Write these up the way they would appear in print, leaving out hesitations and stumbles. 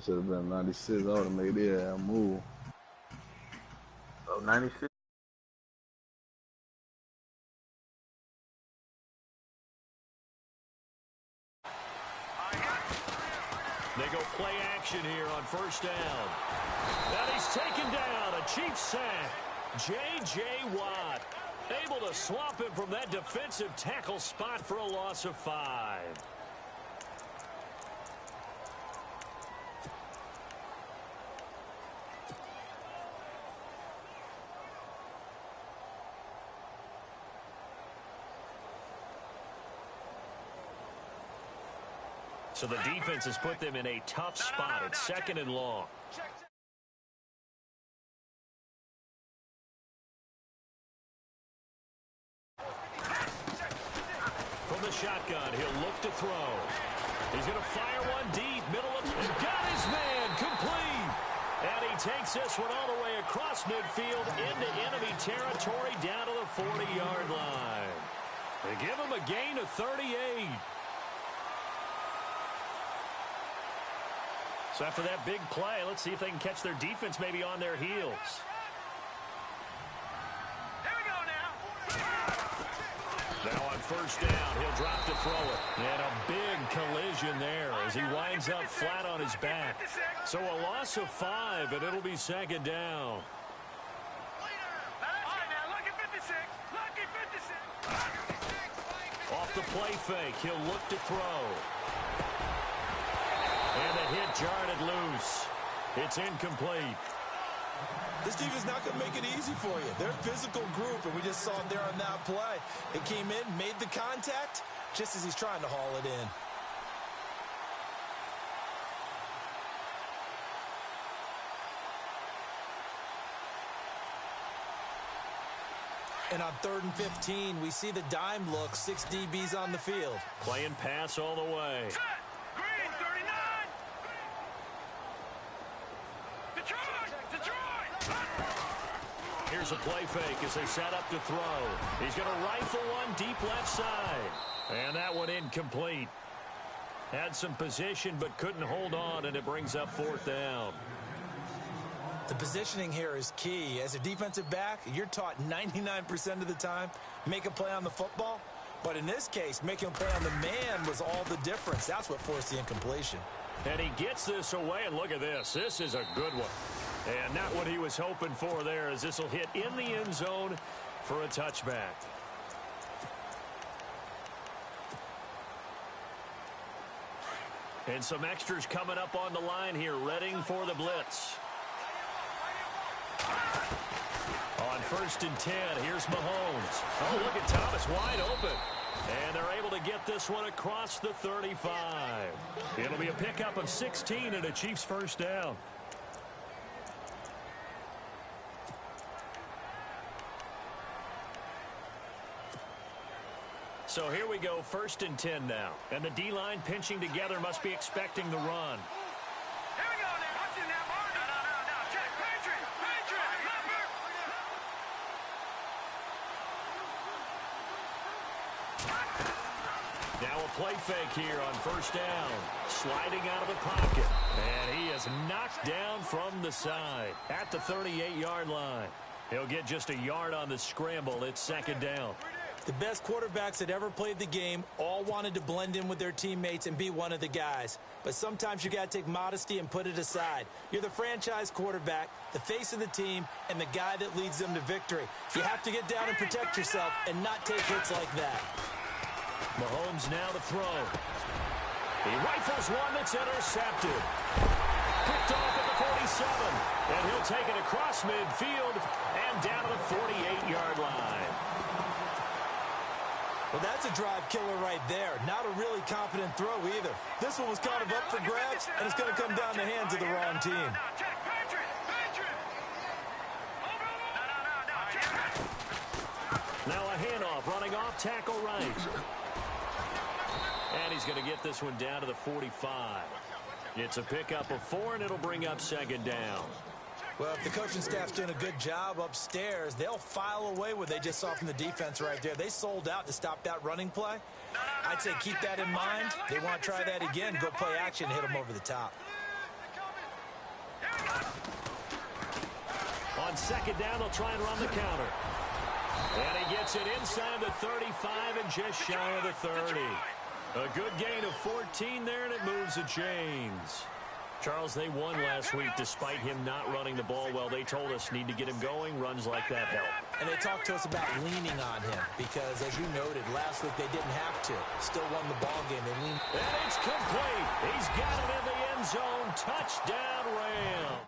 That should have been 96. I would have made it a move. Oh, 96. They go play action here on first down. And he's taken down. A Chiefs sack. J.J. Watt able to swap him from that defensive tackle spot for a loss of 5. So the defense has put them in a tough spot at 2nd and long. From the shotgun, he'll look to throw. He's going to fire one deep, middle of, and got his man, complete. And he takes this one all the way across midfield into enemy territory down to the 40-yard line. They give him a gain of 38. So after that big play, let's see if they can catch their defense maybe on their heels. Here we go now. Now on first down, he'll drop to throw it. And a big collision there as he winds up flat on his back. So a loss of 5, and it'll be 2nd down. Off the play fake, he'll look to throw. And the hit jarred loose. It's incomplete. This defense is not going to make it easy for you. They're a physical group, and we just saw it there on that play. It came in, made the contact, just as he's trying to haul it in. And on 3rd and 15, we see the dime look, 6 DBs on the field. Playing pass all the way. Green, 39. Detroit. Here's a play fake as they set up to throw. He's going to rifle one deep left side. And that one incomplete. Had some position but couldn't hold on, and it brings up 4th down. The positioning here is key. As a defensive back, you're taught 99% of the time, make a play on the football. But in this case, making a play on the man was all the difference. That's what forced the incompletion. And he gets this away, and look at this. This is a good one. And not what he was hoping for there, as this will hit in the end zone for a touchback. And some extras coming up on the line here, readying for the blitz. On 1st and 10, here's Mahomes. Oh, look at Thomas wide open. And they're able to get this one across the 35. It'll be a pickup of 16 and a Chiefs first down. So here we go, 1st and 10 now. And the D-line pinching together, must be expecting the run. Here we go now. Watch it now, Marty. No. Check. Patriot. Remember. Now a play fake here on 1st down. Sliding out of the pocket. And he is knocked down from the side at the 38-yard line. He'll get just a yard on the scramble. It's second down. The best quarterbacks that ever played the game all wanted to blend in with their teammates and be one of the guys. But sometimes you got to take modesty and put it aside. You're the franchise quarterback, the face of the team, and the guy that leads them to victory. You have to get down and protect yourself and not take hits like that. Mahomes now to throw. He rifles one that's intercepted. Picked off at the 47. And he'll take it across midfield and down to the 48-yard line. Well, that's a drive killer right there. Not a really confident throw either. This one was kind of up for grabs, and it's going to come down the hands of the wrong team. Now a handoff, running off, tackle right. And he's going to get this one down to the 45. It's a pickup of 4, and it'll bring up second down. Well, if the coaching staff's doing a good job upstairs, they'll file away what they just saw from the defense right there. They sold out to stop that running play. I'd say keep that in mind. They want to try that again, go play action, hit them over the top. On second down, they'll try and run the counter. And he gets it inside the 35 and just shy of the 30. A good gain of 14 there, and it moves the chains. Charles, they won last week despite him not running the ball well. They told us need to get him going. Runs like that help. And they talked to us about leaning on him because, as you noted, last week they didn't have to. Still won the ball game. They leaned. And it's complete. He's got it in the end zone. Touchdown, Rams.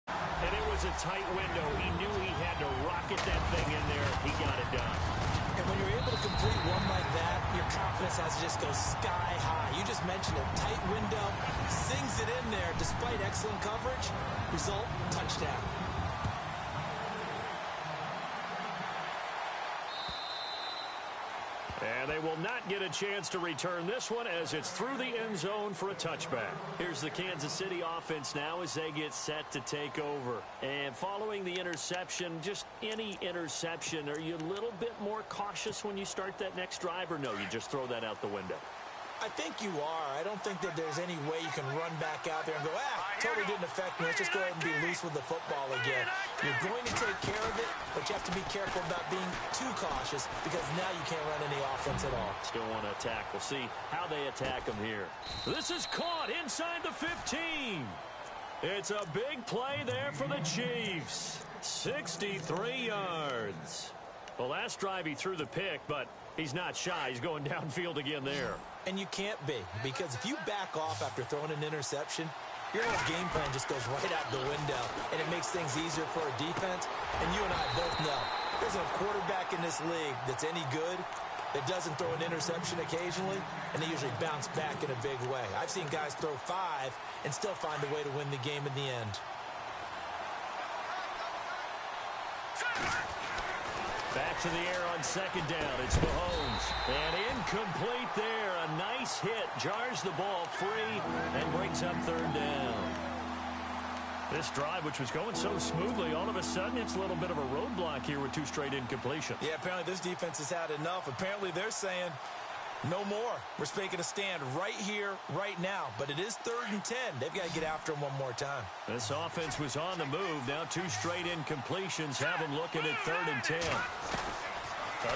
And it was a tight window. He knew he had to rocket that thing in there. He got it done. And when you're able to complete one like that, your confidence has to just go sky high. You just mentioned a tight window, sings it in there despite excellent coverage. Result, touchdown. And they will not get a chance to return this one as it's through the end zone for a touchback. Here's the Kansas City offense now as they get set to take over. And following the interception, just any interception, are you a little bit more cautious when you start that next drive, or no, you just throw that out the window? I think you are. I don't think that there's any way you can run back out there and go, totally didn't affect me. Let's just go ahead and be loose with the football again. You're going to take care of it, but you have to be careful about being too cautious because now you can't run any offense at all. Still want to attack. We'll see how they attack them here. This is caught inside the 15. It's a big play there for the Chiefs. 63 yards. The last drive he threw the pick, but he's not shy. He's going downfield again there. And you can't be, because if you back off after throwing an interception, your whole game plan just goes right out the window, and it makes things easier for a defense. And you and I both know there's a quarterback in this league that's any good that doesn't throw an interception occasionally, and they usually bounce back in a big way. I've seen guys throw 5 and still find a way to win the game in the end. Back to the air on second down. It's Mahomes. And incomplete there. A nice hit. Jars the ball free and brings up third down. This drive, which was going so smoothly, all of a sudden it's a little bit of a roadblock here with 2 straight incompletions. Yeah, apparently this defense has had enough. Apparently they're saying no more. We're making a stand right here, right now. But it is 3rd and 10. They've got to get after him one more time. This offense was on the move. Now 2 straight incompletions have them looking at 3rd and 10.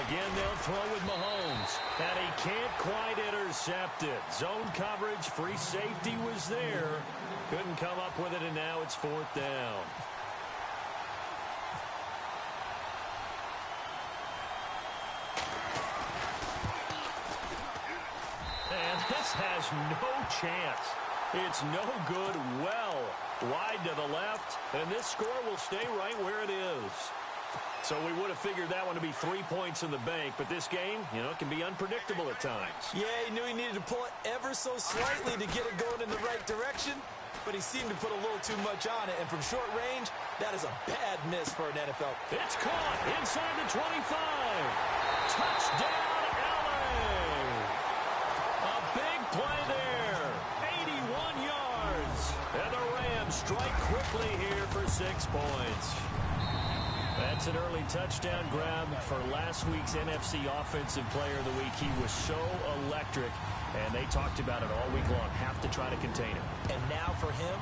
Again, they'll throw with Mahomes. And he can't quite intercept it. Zone coverage, free safety was there. Couldn't come up with it, and now it's 4th down. And this has no chance. It's no good. Well wide to the left, and this score will stay right where it is. So we would have figured that one to be 3 points in the bank, but this game, can be unpredictable at times. Yeah, he knew he needed to pull it ever so slightly to get it going in the right direction, but he seemed to put a little too much on it, and from short range, that is a bad miss for an NFL. It's caught inside the 25. Touchdown, LA. A big play there. 81 yards. And the Rams strike quickly here for 6 points. That's an early touchdown grab for last week's NFC Offensive Player of the Week. He was so electric, and they talked about it all week long. Have to try to contain him. And now for him,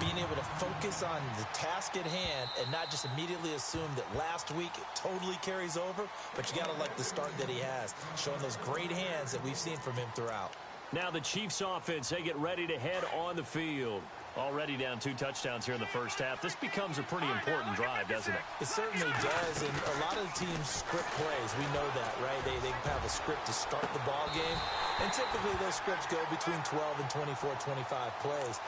being able to focus on the task at hand and not just immediately assume that last week it totally carries over, but you got to like the start that he has, showing those great hands that we've seen from him throughout. Now the Chiefs offense, they get ready to head on the field. Already down 2 touchdowns here in the first half. This becomes a pretty important drive, doesn't it? It certainly does, and a lot of the teams script plays. We know that, right? They have a script to start the ball game, and typically those scripts go between 12 and 24, 25 plays.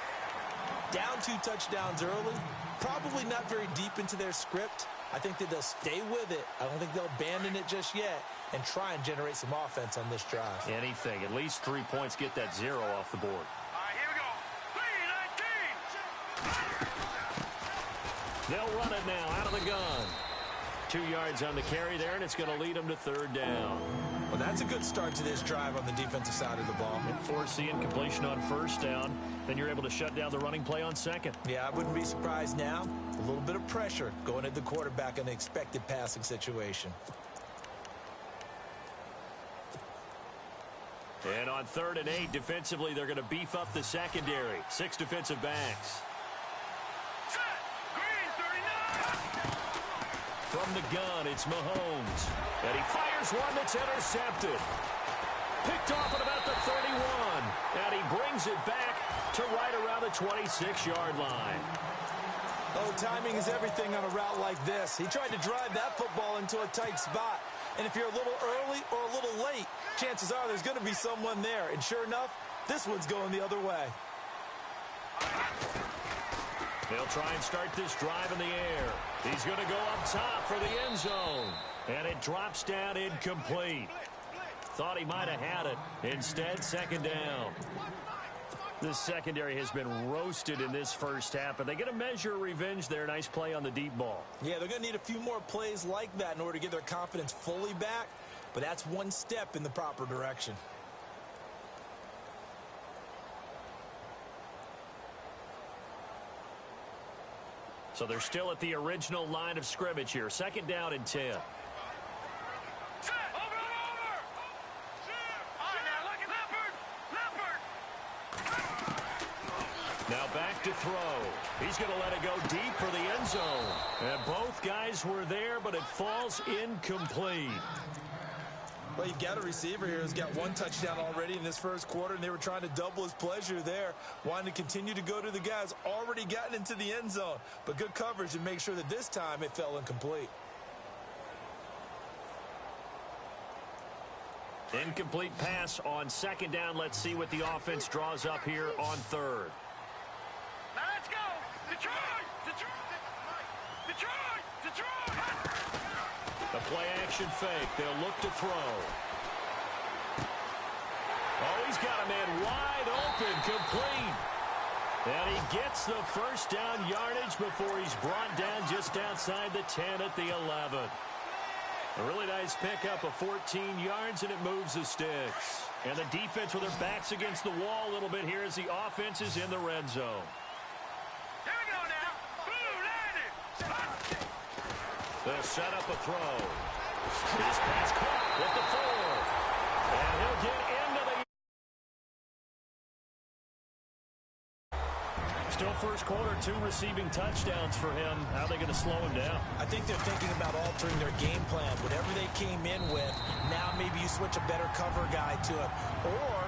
Down 2 touchdowns early, probably not very deep into their script. I think that they'll stay with it. I don't think they'll abandon it just yet and try and generate some offense on this drive. Anything. At least 3 points, get that 0 off the board. All right, here we go. 3-19. They'll run it now out of the gun. 2 yards on the carry there, and it's going to lead them to 3rd down. Well, that's a good start to this drive on the defensive side of the ball. And force the incompletion on 1st down. Then you're able to shut down the running play on 2nd. Yeah, I wouldn't be surprised now. A little bit of pressure going at the quarterback in the expected passing situation. And on 3rd and 8, defensively, they're going to beef up the secondary. 6 defensive backs. Set. Green, 39. From the gun, it's Mahomes. And he fires one that's intercepted. Picked off at about the 31. And he brings it back to right around the 26-yard line. Oh, timing is everything on a route like this. He tried to drive that football into a tight spot. And if you're a little early or a little late, chances are there's going to be someone there. And sure enough, this one's going the other way. They'll try and start this drive in the air. He's going to go up top for the end zone. And it drops down incomplete. Thought he might have had it. Instead, 2nd down. This secondary has been roasted in this first half, and they get a measure of revenge there. Nice play on the deep ball. Yeah, they're going to need a few more plays like that in order to get their confidence fully back, but that's one step in the proper direction. So they're still at the original line of scrimmage here. 2nd down and 10. Set. Over. All right, now look at Leopard. Now back to throw. He's going to let it go deep for the end zone. And both guys were there, but it falls incomplete. Well, you've got a receiver here who's got 1 touchdown already in this first quarter, and they were trying to double his pleasure there, wanting to continue to go to the guys already gotten into the end zone. But good coverage to make sure that this time it fell incomplete. Incomplete pass on 2nd down. Let's see what the offense draws up here on 3rd. Now let's go. Detroit. The play-action fake. They'll look to throw. Oh, he's got a man wide open, complete. And he gets the 1st down yardage before he's brought down just outside the 10 at the 11. A really nice pickup of 14 yards, and it moves the sticks. And the defense with their backs against the wall a little bit here as the offense is in the red zone. Here we go now. Blue landed. They'll set up a throw. His pass caught with the 4th. And he'll get into the... Still first quarter, 2 receiving touchdowns for him. How are they going to slow him down? I think they're thinking about altering their game plan. Whatever they came in with, now maybe you switch a better cover guy to him. Or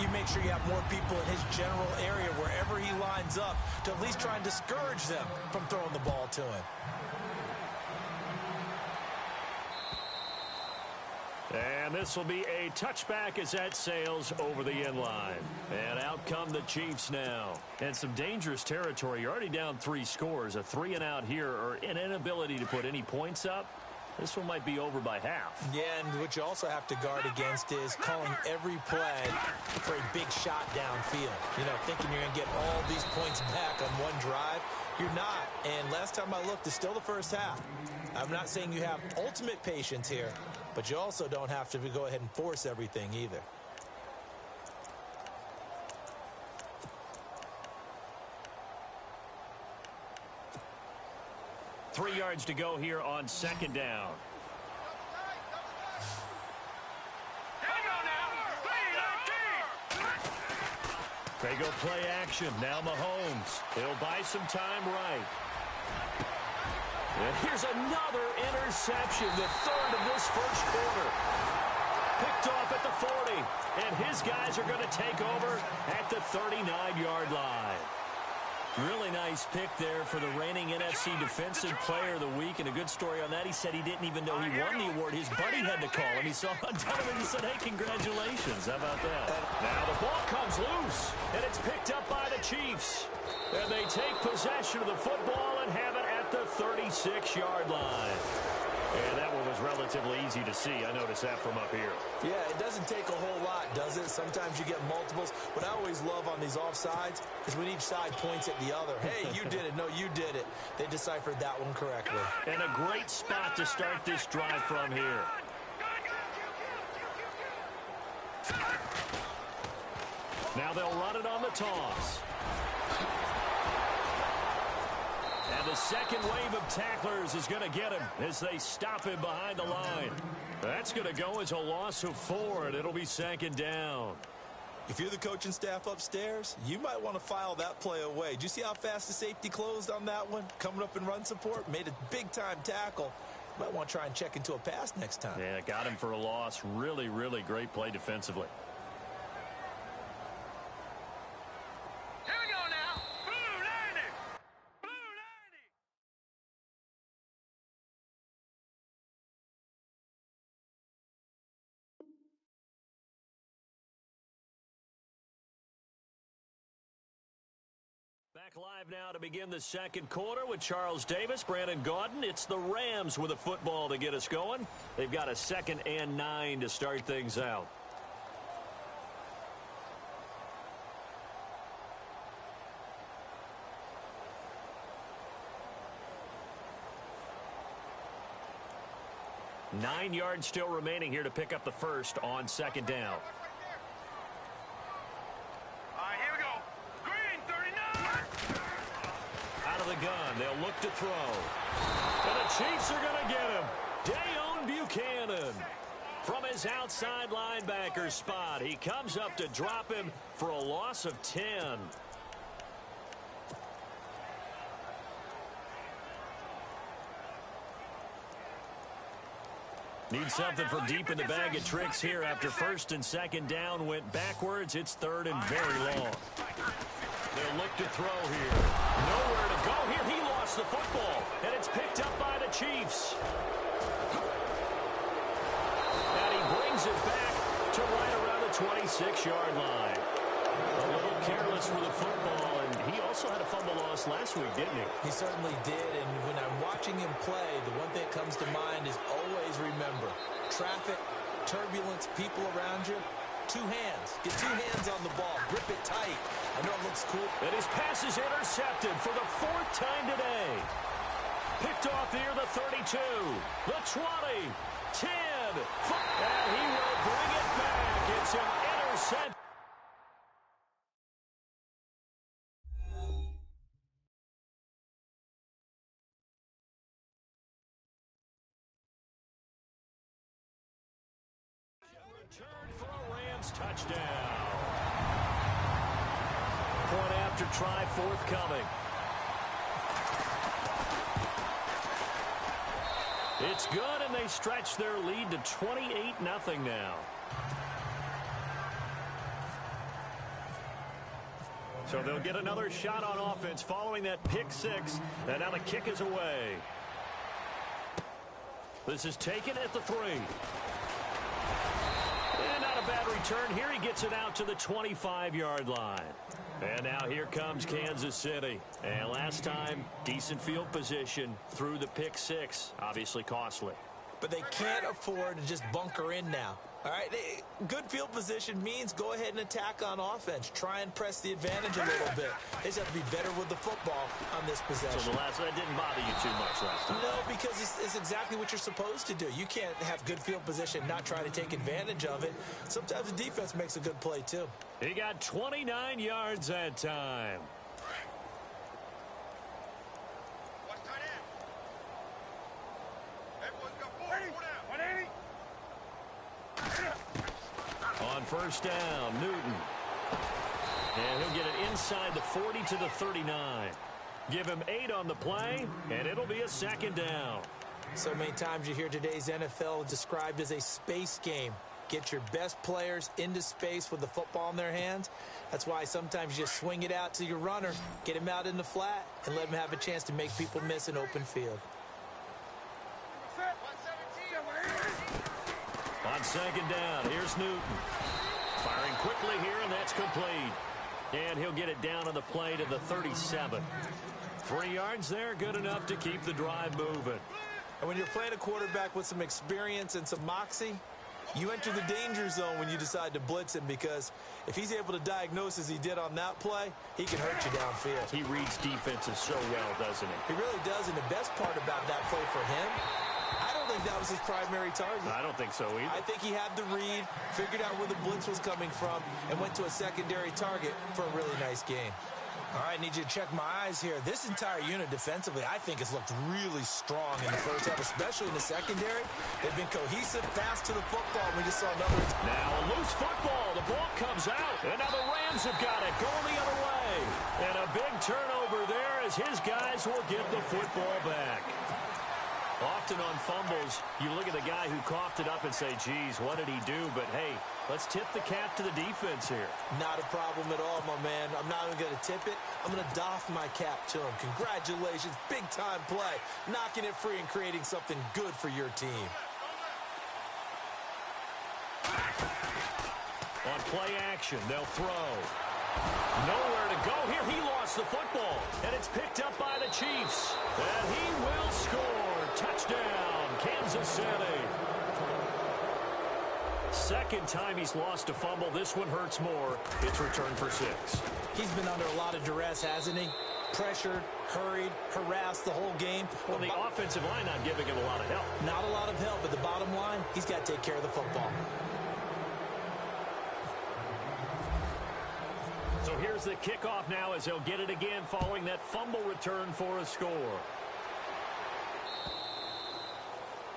you make sure you have more people in his general area wherever he lines up to at least try and discourage them from throwing the ball to him. And this will be a touchback as that sails over the end line. And out come the Chiefs now. And some dangerous territory. You're already down 3 scores. A 3-and-out here, or an inability to put any points up. This one might be over by half. Yeah, and what you also have to guard against is calling every play for a big shot downfield. You know, thinking you're going to get all these points back on one drive. You're not. And last time I looked, it's still the first half. I'm not saying you have ultimate patience here, but you also don't have to go ahead and force everything either. Three yards to go here on 2nd down. Here we go now. 3-19. They go play action. Now Mahomes. He'll buy some time right. And here's another interception, the third of this first quarter. Picked off at the 40. And his guys are going to take over at the 39-yard line. Really nice pick there for the reigning NFC Defensive Player of the Week. And a good story on that. He said he didn't even know he won the award. His buddy had to call him. He saw on television and said, hey, congratulations. How about that? Now the ball comes loose, and it's picked up by the Chiefs. And they take possession of the football and have it at the 36-yard line. And that one was relatively easy to see. I noticed that from up here. Yeah, it doesn't take a whole lot, does it? Sometimes you get multiples. What I always love on these offsides is when each side points at the other. Hey, you did it. No, you did it. They deciphered that one correctly. And a great spot to start this drive from here. Now they'll run it on the toss. And the second wave of tacklers is going to get him as they stop him behind the line. That's going to go as a loss of 4, and it'll be second down. If you're the coaching staff upstairs, you might want to file that play away. Did you see how fast the safety closed on that one? Coming up in run support, made a big-time tackle. You might want to try and check into a pass next time. Yeah, got him for a loss. Really, really great play defensively. Here we go now. Blue 90. Blue 90. Back live now to begin the second quarter with Charles Davis, Brandon Gaudin. It's the Rams with a football to get us going. They've got a 2nd and 9 to start things out. Nine yards still remaining here to pick up the first on 2nd down. All right, here we go. Green 39. Out of the gun, they'll look to throw. And the Chiefs are going to get him. Dayon Buchanan from his outside linebacker spot. He comes up to drop him for a loss of 10. Need something from deep in the bag of tricks here after 1st and 2nd down went backwards. It's 3rd and very long. They'll look to throw here. Nowhere to go here. He lost the football, and it's picked up by the Chiefs. And he brings it back to right around the 26-yard line. A little careless with the football, and he also had a fumble loss last week, didn't he? He certainly did, and when I'm watching him play, the one thing that comes to mind is always remember, traffic, turbulence, people around you, 2 hands. Get 2 hands on the ball. Grip it tight. I know it looks cool. And his pass is intercepted for the 4th time today. Picked off near the 32, the 20, 10, 5, and he will bring it back. It's an interception. Return for a Rams touchdown. Point after try forthcoming. It's good, and they stretch their lead to 28-0 now. So they'll get another shot on offense following that pick 6, and now the kick is away. This is taken at the 3. And not a bad return here. He gets it out to the 25-yard line. And now here comes Kansas City. And last time, decent field position through the pick 6. Obviously costly. But they can't afford to just bunker in now. All right, good field position means go ahead and attack on offense. Try and press the advantage a little bit. They just have to be better with the football on this possession. So that didn't bother you too much last time? No, because it's exactly what you're supposed to do. You can't have good field position, not try to take advantage of it. Sometimes the defense makes a good play, too. He got 29 yards that time. On 1st down, Newton. And he'll get it inside the 40 to the 39. Give him 8 on the play, and it'll be a second down. So many times you hear today's NFL described as a space game. Get your best players into space with the football in their hands. That's why sometimes you just swing it out to your runner, get him out in the flat, and let him have a chance to make people miss an open field. On second down, here's Newton. Firing quickly here, and that's complete. And he'll get it down on the play to the 37. 3 yards there, good enough to keep the drive moving. And when you're playing a quarterback with some experience and some moxie, you enter the danger zone when you decide to blitz him, because if he's able to diagnose as he did on that play, he can hurt you downfield. He reads defenses so well, doesn't he? He really does, and the best part about that play for him, I don't think that was his primary target. I don't think so either. I think he had the read, figured out where the blitz was coming from, and went to a secondary target for a really nice gain. All right, I need you to check my eyes here. This entire unit defensively, I think, has looked really strong in the first half, especially in the secondary. They've been cohesive, fast to the football. We just saw another. Now a loose football. The ball comes out. And now the Rams have got it going the other way. And a big turnover there as his guys will get the football back. Often on fumbles, you look at the guy who coughed it up and say, geez, what did he do? But, hey, let's tip the cap to the defense here. Not a problem at all, my man. I'm not even going to tip it. I'm going to doff my cap to him. Congratulations. Big-time play. Knocking it free and creating something good for your team. On play action, they'll throw. Nowhere to go here. He lost the football. And it's picked up by the Chiefs. And he will score. Touchdown, Kansas City. Second time he's lost a fumble. This one hurts more. It's returned for 6. He's been under a lot of duress, hasn't he? Pressured, hurried, harassed the whole game. Well, the offensive line not giving him a lot of help. Not a lot of help, but the bottom line, he's got to take care of the football. So here's the kickoff now as he'll get it again following that fumble return for a score.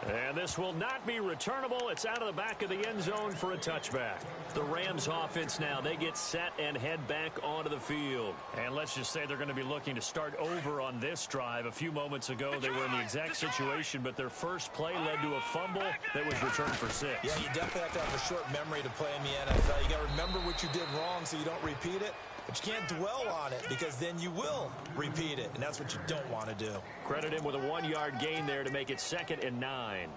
And this will not be returnable. It's out of the back of the end zone for a touchback. The Rams offense now, they get set and head back onto the field. And let's just say they're going to be looking to start over on this drive. A few moments ago, they were in the exact situation, but their first play led to a fumble that was returned for 6. Yeah, you definitely have to have a short memory to play in the NFL. You got to remember what you did wrong so you don't repeat it. But you can't dwell on it, because then you will repeat it, and that's what you don't want to do. Credit him with a 1-yard gain there to make it 2nd and 9.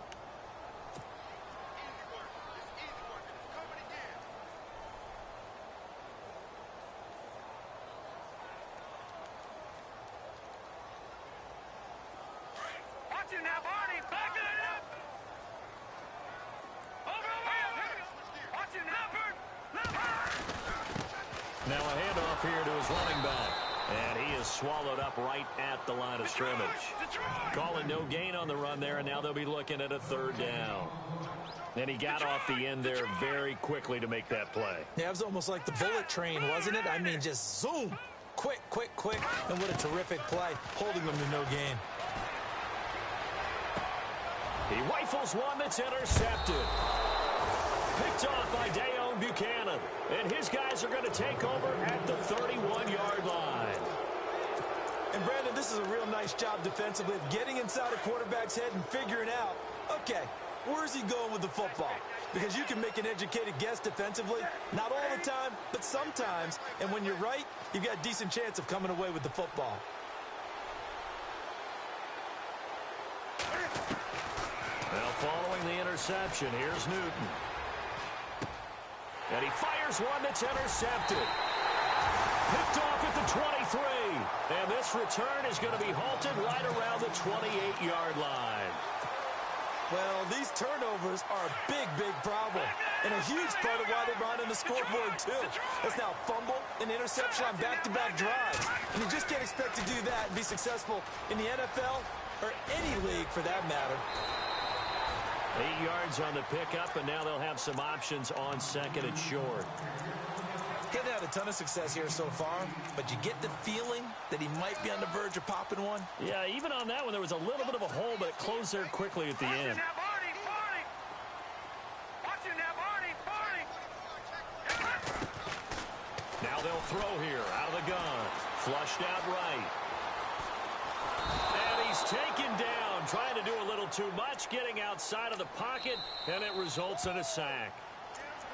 Watch it now, Barney. Back it up. Over. Watch it now, Bird. Now a handoff here to his running back. And he is swallowed up right at the line of scrimmage. Calling no gain on the run there, and now they'll be looking at a 3rd down. And he got off the end there very quickly to make that play. Yeah, it was almost like the bullet train, wasn't it? I mean, just zoom. Quick, quick, quick. And what a terrific play, holding them to no gain. He rifles one that's intercepted. Picked off by Deone Bucannon. And his guys are going to take over at the 31-yard line. And, Brandon, this is a real nice job defensively of getting inside a quarterback's head and figuring out, okay, where's he going with the football? Because you can make an educated guess defensively, not all the time, but sometimes. And when you're right, you've got a decent chance of coming away with the football. Now, following the interception, here's Newton. And he fires one that's intercepted. Picked off at the 23. And this return is going to be halted right around the 28-yard line. Well, these turnovers are a big, big problem. And a huge part of why they're behind on the scoreboard, too. That's now fumble and interception on back-to-back drives. And you just can't expect to do that and be successful in the NFL or any league for that matter. 8 yards on the pickup, and now they'll have some options on 2nd and short. He hasn't had a ton of success here so far, but you get the feeling that he might be on the verge of popping one. Yeah, even on that one, there was a little bit of a hole, but it closed there quickly at the end. Now, Barney. Watch it now, Barney. Now they'll throw here out of the gun. Flushed out right. And he's taken down, trying to do a little too much, getting outside of the pocket, and it results in a sack.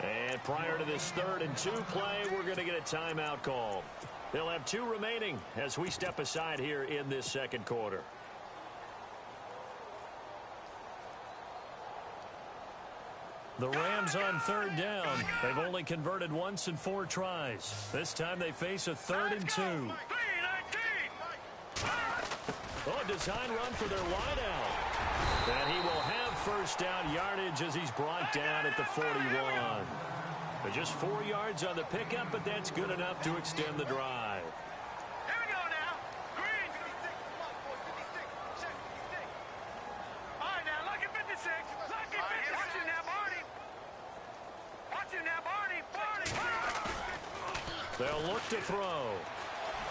And prior to this 3rd and 2 play, we're going to get a timeout called. They'll have 2 remaining as we step aside here in this 2nd quarter. The Rams on 3rd down. They've only converted once in 4 tries. This time they face a 3rd and 2. Oh, design run for their wideout. And he will have first down yardage as he's brought down at the 41. But just 4 yards on the pickup, but that's good enough to extend the drive. Here we go now. Green. All right, now, lucky 56. Lucky 56. Watch him now, Barney. Watch him now, Barney. They'll look to throw.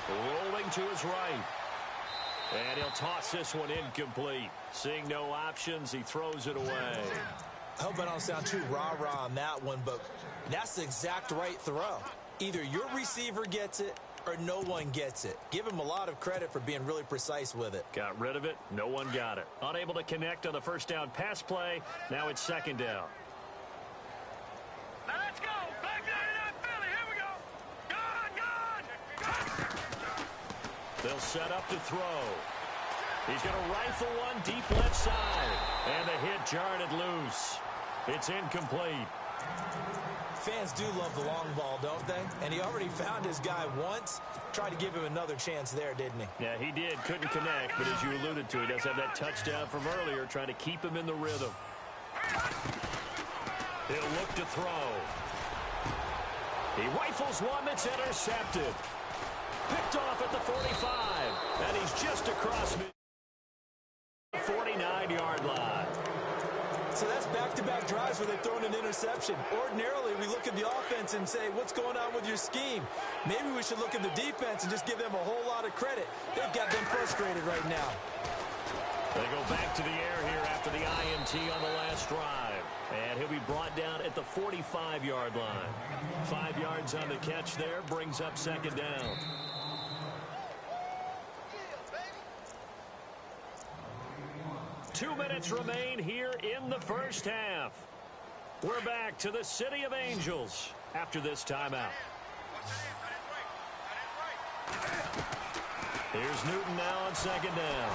Rolling to his right. And he'll toss this one incomplete. Seeing no options, he throws it away. I hope I don't sound too rah-rah on that one, but that's the exact right throw. Either your receiver gets it or no one gets it. Give him a lot of credit for being really precise with it. Got rid of it. No one got it. Unable to connect on the first down pass play. Now it's 2nd down. Now let's go. Back 99 Philly. Here we go. Gone. They'll set up to throw. He's going to rifle one deep left side. And the hit jarred it loose. It's incomplete. Fans do love the long ball, don't they? And he already found his guy once. Tried to give him another chance there, didn't he? Yeah, he did. Couldn't connect, but as you alluded to, he does have that touchdown from earlier, trying to keep him in the rhythm. He'll look to throw. He rifles one that's intercepted. Picked off at the 45. And he's just across the 49-yard line. So that's back-to-back drives where they've thrown an interception. Ordinarily, we look at the offense and say, what's going on with your scheme? Maybe we should look at the defense and just give them a whole lot of credit. They've got them frustrated right now. They go back to the air here after the INT on the last drive. And he'll be brought down at the 45-yard line. 5 yards on the catch there, brings up 2nd down. Two minutes remain here in the first half. We're back to the City of Angels after this timeout. Here's Newton now on 2nd down.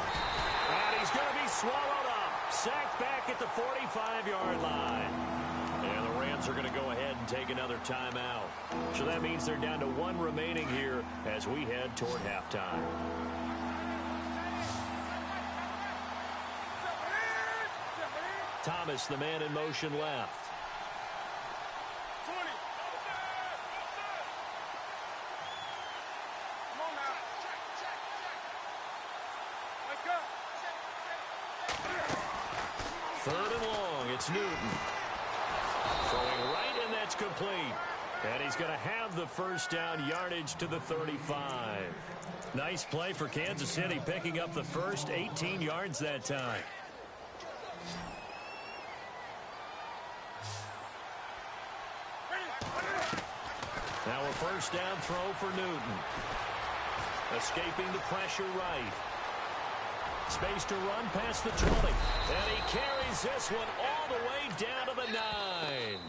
And he's going to be swallowed up. Sacked back at the 45-yard line. And the Rams are going to go ahead and take another timeout. So that means they're down to 1 remaining here as we head toward halftime. Thomas, the man in motion left. Third and long, it's Newton. Throwing right, and that's complete. And he's going to have the first down yardage to the 35. Nice play for Kansas City, picking up the first 18 yards that time. Now a first down throw for Newton. Escaping the pressure right. Space to run past the 20. And he carries this one all the way down to the 9.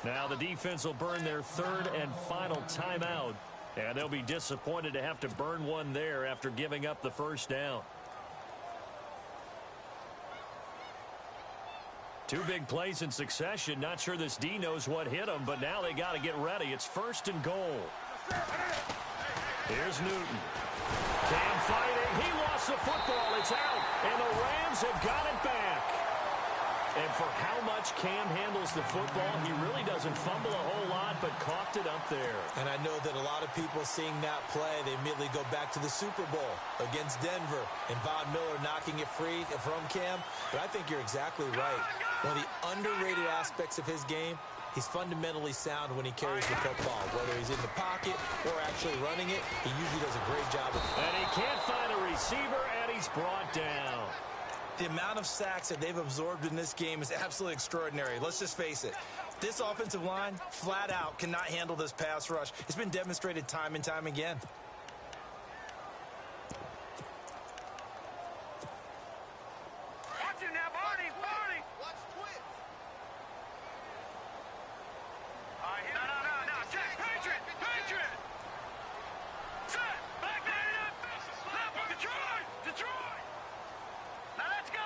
Now the defense will burn their 3rd and final timeout. And they'll be disappointed to have to burn one there after giving up the first down. 2 big plays in succession. Not sure this D knows what hit him, but now they got to get ready. It's 1st and goal. Here's Newton. Cam fighting. He lost the football. It's out. And the Rams have got it back. And for how much Cam handles the football, he really doesn't fumble a whole lot, but coughed it up there. And I know that a lot of people seeing that play, they immediately go back to the Super Bowl against Denver and Von Miller knocking it free from Cam. But I think you're exactly right. One of the underrated aspects of his game, he's fundamentally sound when he carries the football. Whether he's in the pocket or actually running it, he usually does a great job of it. And he can't find a receiver, and he's brought down. The amount of sacks that they've absorbed in this game is absolutely extraordinary. Let's just face it. This offensive line, flat out, cannot handle this pass rush. It's been demonstrated time and time again. Watch him now, Barney. Barney. Watch twins. No. Check. Patriot. Set. Back there. Left. Detroit. Now let's go.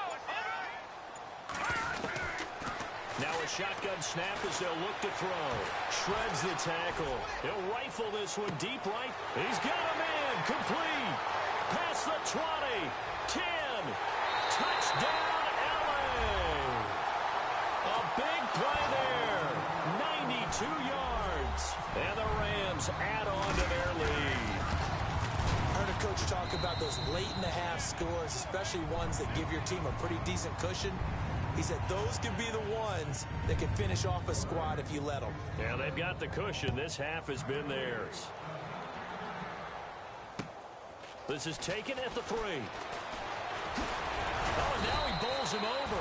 Now a shotgun snap as they'll look to throw. Shreds the tackle. He'll rifle this one deep right. He's got a man. Complete. Past the 20. 10. Touchdown, LA. A big play there. 92 yards. And the Rams add on to their lead. I heard a coach talk about those late-in-the-half scores, especially ones that give your team a pretty decent cushion. He said those could be the ones that can finish off a squad if you let them. Yeah, they've got the cushion. This half has been theirs. This is taken at the 3. Oh, and now he bowls him over.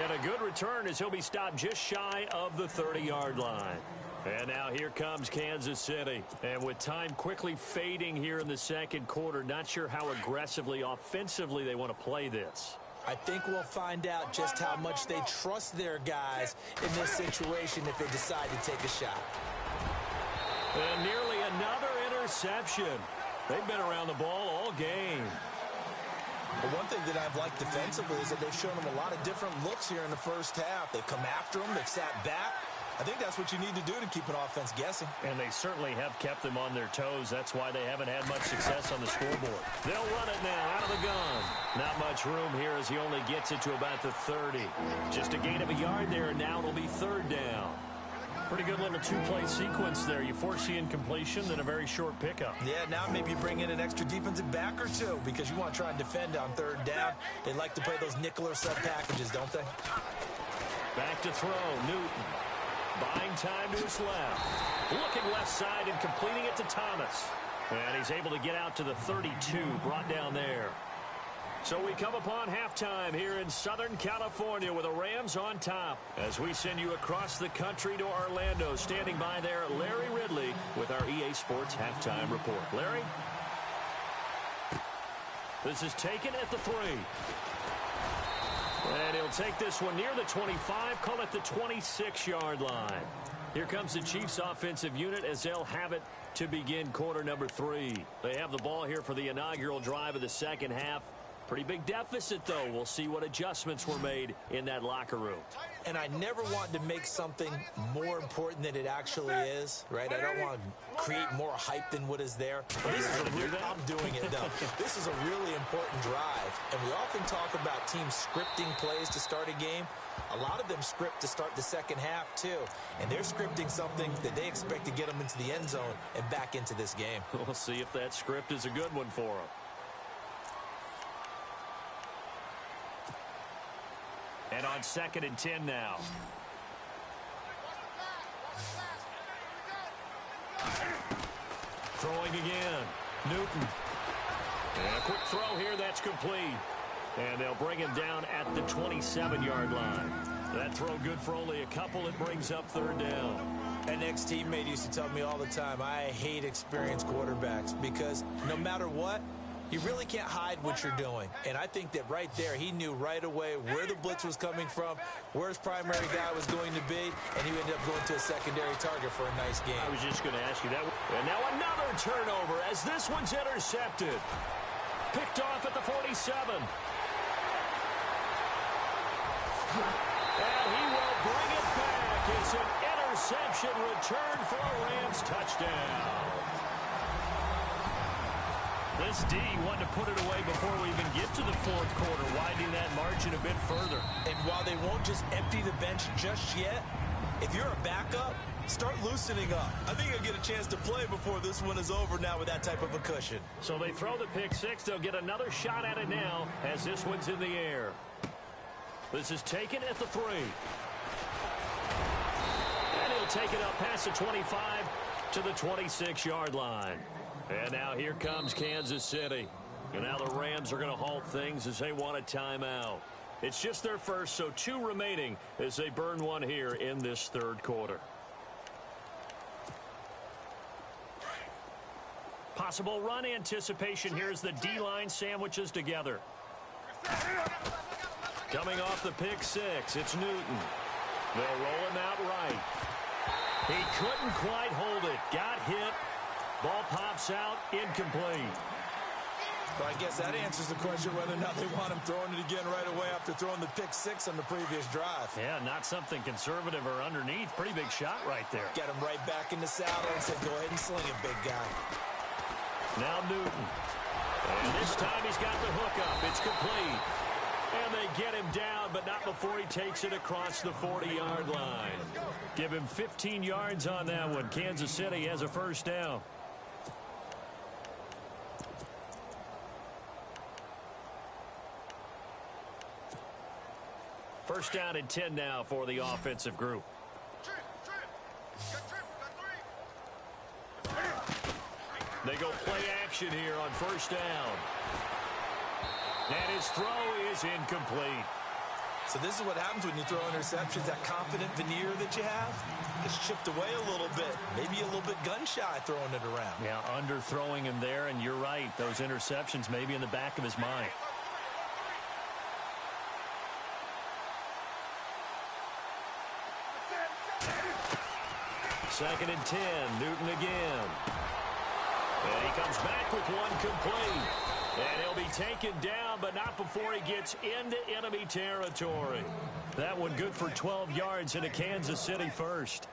And a good return as he'll be stopped just shy of the 30-yard line. And now here comes Kansas City. And with time quickly fading here in the second quarter, not sure how aggressively, offensively they want to play this. I think we'll find out just how much they trust their guys in this situation if they decide to take a shot. And nearly another interception. They've been around the ball all game. But one thing that I've liked defensively is that they've shown them a lot of different looks here in the first half. They've come after them. They've sat back. I think that's what you need to do to keep an offense guessing. And they certainly have kept them on their toes. That's why they haven't had much success on the scoreboard. They'll run it now out of the gun. Not much room here as he only gets it to about the 30. Just a gain of a yard there, and now it'll be third down. Pretty good little two-play sequence there. You force the incompletion, then a very short pickup. Yeah, now maybe you bring in an extra defensive back or two because you want to try and defend on third down. They like to play those nickel or sub packages, don't they? Back to throw, Newton. Buying time to his left. Looking left side and completing it to Thomas. And he's able to get out to the 32, brought down there. So we come upon halftime here in Southern California with the Rams on top. As we send you across the country to Orlando, standing by there, Larry Ridley with our EA Sports Halftime Report. Larry? This is taken at the 3. And he'll take this one near the 25, call it the 26-yard line. Here comes the Chiefs offensive unit as they'll have it to begin quarter number 3. They have the ball here for the inaugural drive of the second half. Pretty big deficit, though. We'll see what adjustments were made in that locker room. And I never want to make something more important than it actually is, right? I don't want to create more hype than what is there. But this is I'm doing it, though. This is a really important drive. And we often talk about teams scripting plays to start a game. A lot of them script to start the second half, too. And they're scripting something that they expect to get them into the end zone and back into this game. We'll see if that script is a good one for them. And on 2nd and 10 now. Throwing again. Newton. And a quick throw here. That's complete. And they'll bring him down at the 27-yard line. That throw good for only a couple. It brings up third down. An ex-teammate used to tell me all the time, I hate experienced quarterbacks because no matter what, you really can't hide what you're doing. And I think that right there, he knew right away where the blitz was coming from, where his primary guy was going to be, and he ended up going to a secondary target for a nice game. I was just going to ask you that. And now another turnover as this one's intercepted. Picked off at the 47. And he will bring it back. It's an interception return for a Rams touchdown. This D wanted to put it away before we even get to the fourth quarter, widening that margin a bit further. And while they won't just empty the bench just yet, if you're a backup, start loosening up. I think you'll get a chance to play before this one is over now with that type of a cushion. So they throw the pick six. They'll get another shot at it now as this one's in the air. This is taken at the 3. And he'll take it up past the 25 to the 26-yard line. And now here comes Kansas City. And now the Rams are going to halt things as they want a timeout. It's just their first, so 2 remaining as they burn one here in this third quarter. Possible run anticipation here as the D-line sandwiches together. Coming off the pick 6, it's Newton. They'll roll him out right. He couldn't quite hold it. Got hit. Ball pops out. Incomplete. But I guess that answers the question whether or not they want him throwing it again right away after throwing the pick 6 on the previous drive. Yeah, not something conservative or underneath. Pretty big shot right there. Get him right back in the saddle and said, go ahead and sling it, big guy. Now Newton. And this time he's got the hook up. It's complete. And they get him down, but not before he takes it across the 40-yard line. Give him 15 yards on that one. Kansas City has a first down. First down and 10 now for the offensive group. They go play action here on first down. And his throw is incomplete. So this is what happens when you throw interceptions. That confident veneer that you have is chipped away a little bit. Maybe a little bit gun-shy throwing it around. Yeah, underthrowing him there, and you're right. Those interceptions may be in the back of his mind. Second and 10, Newton again. And he comes back with one complete. And he'll be taken down, but not before he gets into enemy territory. That one good for 12 yards into Kansas City first.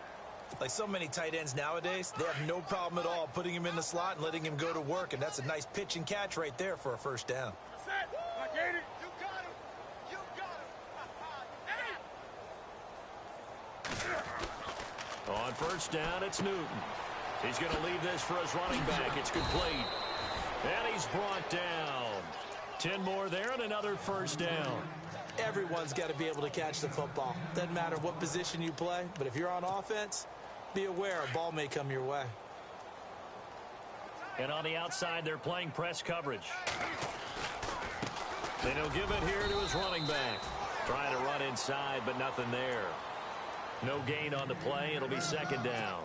Like so many tight ends nowadays, they have no problem at all putting him in the slot and letting him go to work. And that's a nice pitch and catch right there for a first down. On first down, it's Newton. He's going to leave this for his running back. It's complete. And he's brought down. 10 more there and another first down. Everyone's got to be able to catch the football. Doesn't matter what position you play, but if you're on offense, be aware a ball may come your way. And on the outside, they're playing press coverage. And he'll give it here to his running back. Trying to run inside, but nothing there. No gain on the play. It'll be second down.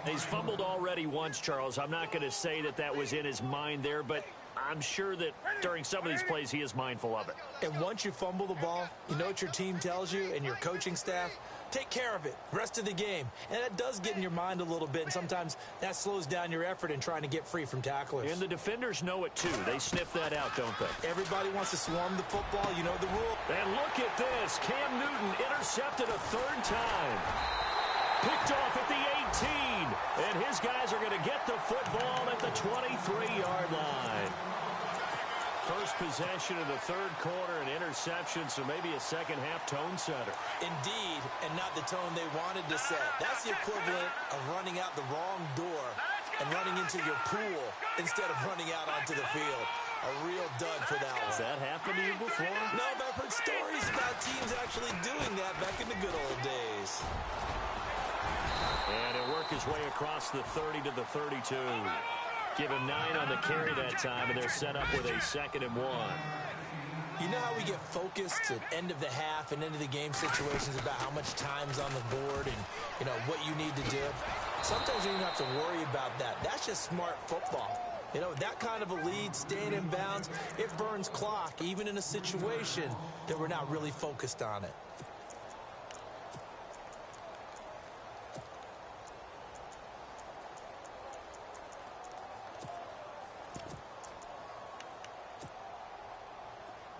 He's fumbled already once, Charles. I'm not going to say that that was in his mind there, but I'm sure that during some of these plays he is mindful of it. And once you fumble the ball, you know what your team tells you and your coaching staff? Take care of it. Rest of the game. And that does get in your mind a little bit, and sometimes that slows down your effort in trying to get free from tacklers. And the defenders know it, too. They sniff that out, don't they? Everybody wants to swarm the football. You know the rule. And look at this. Cam Newton intercepted a third time. Picked off at the 18. And his guys are going to get the football at the 23-yard line. First possession of the third quarter, an interception, so maybe a second-half tone setter. Indeed, and not the tone they wanted to set. That's the equivalent of running out the wrong door and running into your pool instead of running out onto the field. A real dud for that one. Has that happened to you before? No, but I've heard stories about teams actually doing that back in the good old days. And he'll work his way across the 30 to the 32. Give him 9 on the carry that time, and they're set up with a 2nd and 1. You know how we get focused at end of the half and end of the game situations about how much time's on the board and, you know, what you need to do? Sometimes you don't have to worry about that. That's just smart football. You know, that kind of a lead, staying in bounds, it burns clock, even in a situation that we're not really focused on it.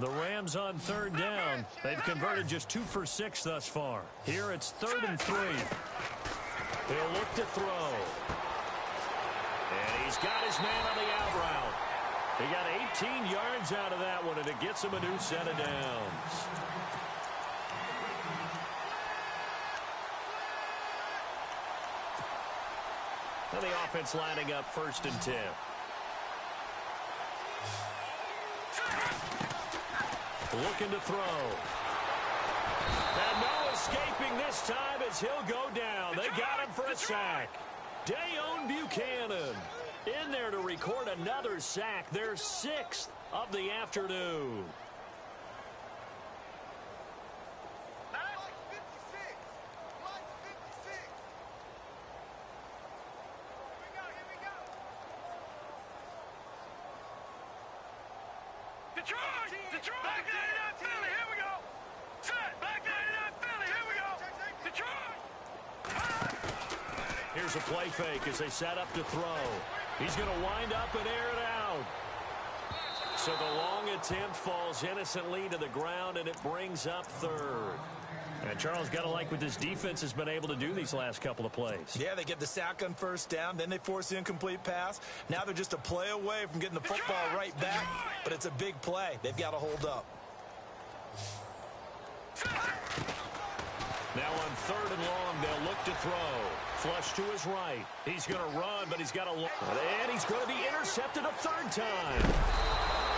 The Rams on third down. They've converted just 2 for 6 thus far. Here it's 3rd and 3. He'll look to throw. And he's got his man on the out route. He got 18 yards out of that one, and it gets him a new set of downs. And the offense lining up 1st and 10. Looking to throw. And no escaping this time as he'll go down. They got him for a sack. Dayon Buchanan in there to record another sack. Their 6th of the afternoon. Detroit! Detroit! Back 99 Philly, here we go! Set! Back 99 Philly, here we go! Detroit! Here's a play fake as they set up to throw. He's going to wind up and air it out. So the long attempt falls innocently to the ground, and it brings up third. And Charles, got to like what this defense has been able to do these last couple of plays. Yeah, they get the sack on first down, then they force the incomplete pass. Now they're just a play away from getting the football right back, but it's a big play. They've got to hold up. Now on third and long, they'll look to throw. Flush to his right. He's going to run, but he's got a long. And he's going to be intercepted a third time.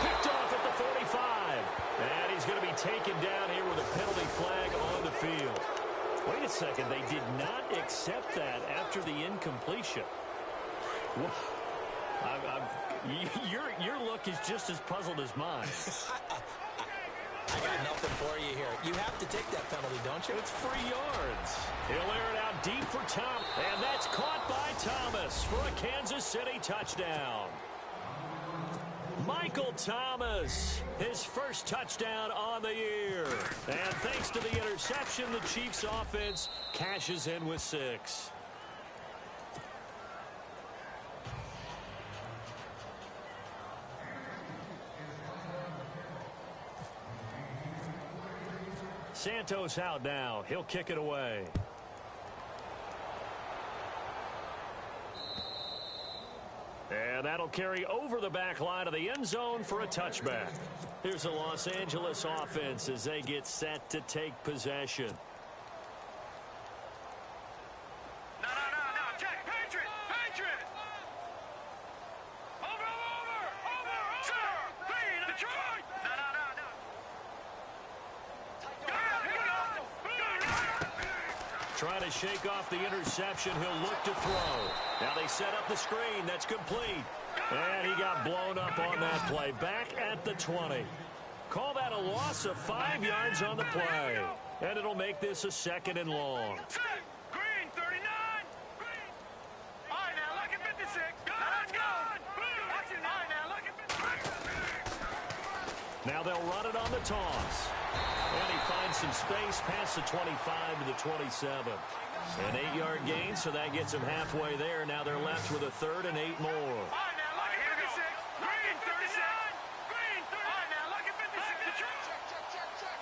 Picked off at the 45. And he's going to be taken down here with a penalty flag on the field. Wait a second. They did not accept that after the incompletion. Your look is just as puzzled as mine. I got nothing for you here. You have to take that penalty, don't you? It's free yards. He'll air it out deep for Tom. And that's caught by Thomas for a Kansas City touchdown. Michael Thomas, his first touchdown on the year. And thanks to the interception, the Chiefs offense cashes in with 6. Santos out now. He'll kick it away. And that'll carry over the back line of the end zone for a touchback. Here's the Los Angeles offense as they get set to take possession. No, Jack, Patriot! Over! Sir! Detroit! No. Trying to shake off the interception. He'll look to throw. Now they set up the screen. That's complete. And he got blown up on that play. Back at the 20. Call that a loss of 5 yards on the play. And it'll make this a second and long. Green, 39. Green. All right, now look at 56. Let's go. Watch it. All right, now look at 56. Now they'll run it on the toss. And he finds some space past the 25 to the 27. An 8-yard gain, so that gets him halfway there. Now they're left with a third and 8 more. All right, now look at 56. Green, 37. Green, 30. All right, now look at 56. Check.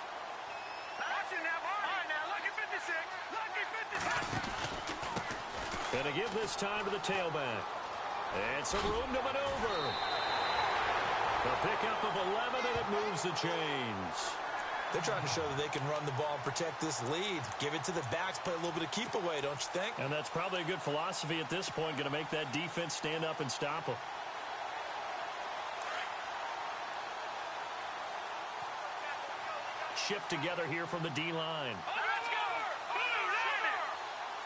Watch it now, Barney. All right, now look at 56. Look at 56. And to give this time to the tailback. And some room to maneuver. The pickup of 11, and it moves the chains. They're trying to show that they can run the ball and protect this lead. Give it to the backs, play a little bit of keep away, don't you think? And that's probably a good philosophy at this point, going to make that defense stand up and stop them. Shift together here from the D-line. Let's go.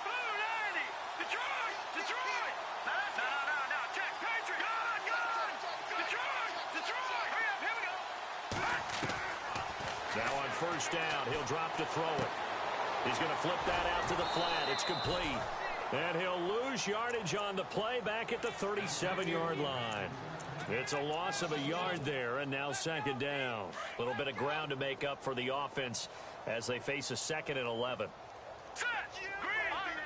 Blue 90. Detroit. No. Check. Patriot. Gun. Detroit. Hurry up. Here we go. Now on first down, he'll drop to throw it. He's going to flip that out to the flat. It's complete. And he'll lose yardage on the play back at the 37-yard line. It's a loss of a yard there, and now second down. A little bit of ground to make up for the offense as they face a second and 11. Set. Green.